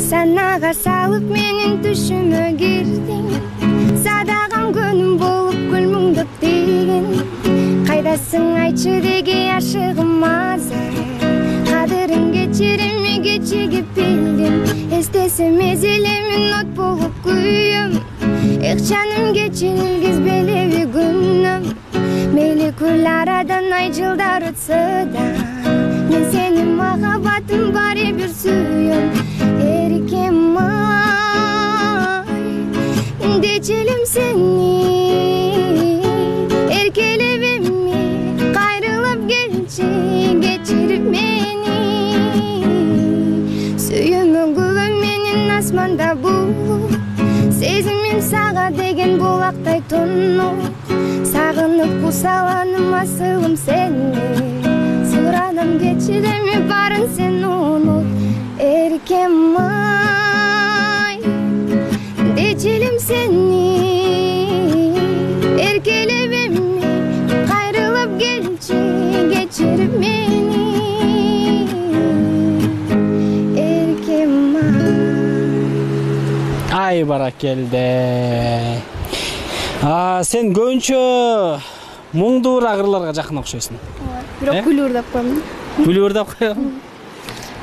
Санага салып менин түшүмө кирдиң. Садагам күнүм болуп күлмүңдөп деген. Кайдасың айтчы деги ашыгым азыр. Кадырын кечирими кечигип билдим. Эстесем мезелемин от болуп күйөм. Эх жаным кечиргизбелеби күнөм. Мейли күл арадан ай жылдар өтсө да, мен сени махаббатым баары бир сүйөм. Эркем ай, дечелим сени, эркелеп эми кайрылып келчи, кечирип мени. Сүйүүмө күбөм менин асманда булуп, сезимим сага деген булактай тунук. Сагынып кусаланым асылым сени, суранам кечиреми барын сен унут. Эркем ай, дечелим сени, эркелеп эми кайрылып келчи, кечирип мени. Эркем Ай баракелде. Сен көбүнчө муңдуураак ырларга жакын окшойсуң. Бирок күлүү ырдап коем. Күлүү ырдап коем.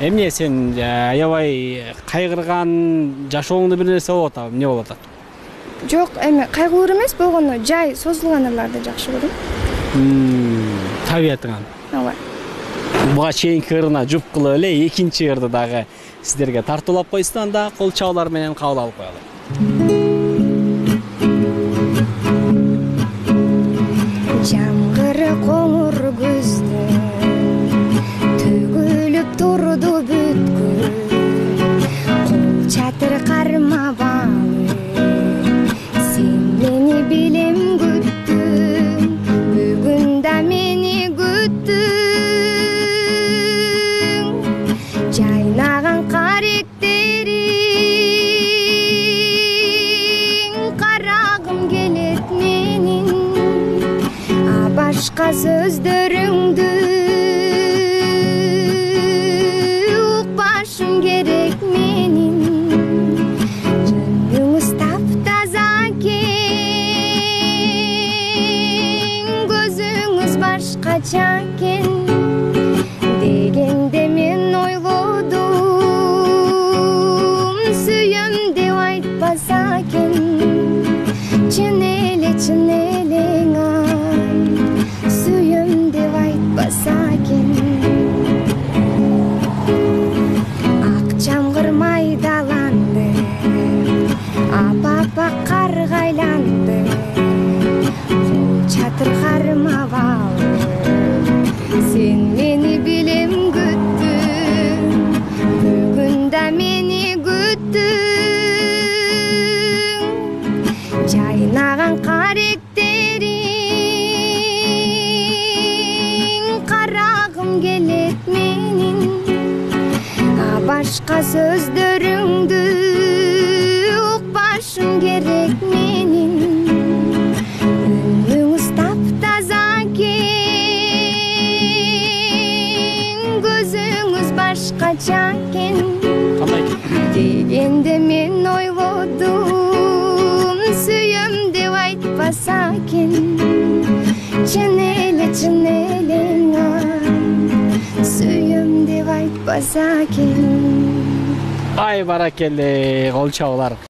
Эмне сен аябай кайгырган жашооңдо бир нерсе болуп атабы? Эмне болуп атат? Жок, эми кайгылуу эмес болгону жай созулган ырларды жакшы көрөм. Табиятыңан. Ооба. Буга чейинки ырына жуп кылып эле экинчи ырды дагы сиздерге тартуулап койсун, анда кол чабуулар менен кабыл алып коелу. Жамгыры коңур күздө төгүлүп турду бүткүл. Кол чатыр кармабалы, сен мени билем күттүң. Бүгүн да мени күттүң. Жайнаган каректериң, карагым келет менин. Башка сөздөрүңдү укпашым керек менин. Жөнүңүз таптаза экен, көзүңүз башкача экен дегенде мен ойлодум. Сүйөм деп айтпаса экен, чын элең ай, сүйөм деп айтпаса экен. Ак жамгыр майдаланды, апа кар кайланды. Кол чатыр кармабалы, сен мени билем күттүң. Бүгүн да мени күттүң. Жайнаган каректериң, карагым келет менин. Башка сөздөрүңдү укпашым керек менин. Өнүңүз таптаза экен, көзүңүз башкача экен дегенде мен ойлодум. Сүйөм деп айтпаса экен, чын элең ай, сүйөм деп айтпаса экен. Ай баракелде, кол чабуулар.